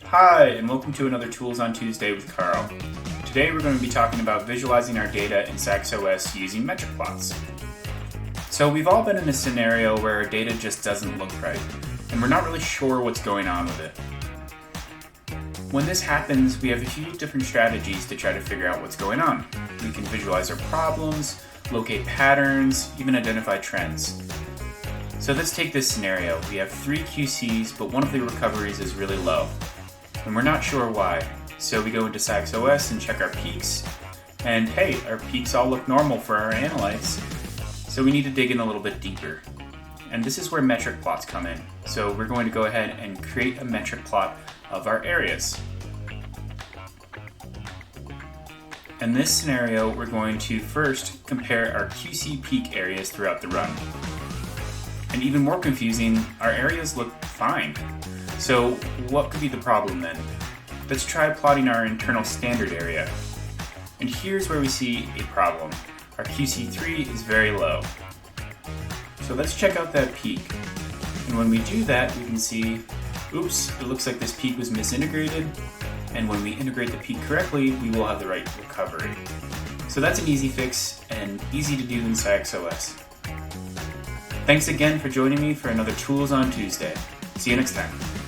Hi, and welcome to another Tools on Tuesday with Karl. Today we're going to be talking about visualizing our data in SCIEX OS using metric plots. So we've all been in a scenario where our data just doesn't look right, and we're not really sure what's going on with it. When this happens, we have a few different strategies to try to figure out what's going on. We can visualize our problems, locate patterns, even identify trends. So let's take this scenario. We have 3 QCs, but one of the recoveries is really low. And we're not sure why. So we go into SCIEX OS and check our peaks. And hey, our peaks all look normal for our analytes. So we need to dig in a little bit deeper. And this is where metric plots come in. So we're going to go ahead and create a metric plot of our areas. In this scenario, we're going to first compare our QC peak areas throughout the run. And even more confusing, our areas look fine. So what could be the problem then? Let's try plotting our internal standard area. And here's where we see a problem. Our QC3 is very low. So let's check out that peak. And when we do that, we can see, oops, it looks like this peak was misintegrated. And when we integrate the peak correctly, we will have the right recovery. So that's an easy fix and easy to do in SCIEX OS. Thanks again for joining me for another Tools on Tuesday. See you next time.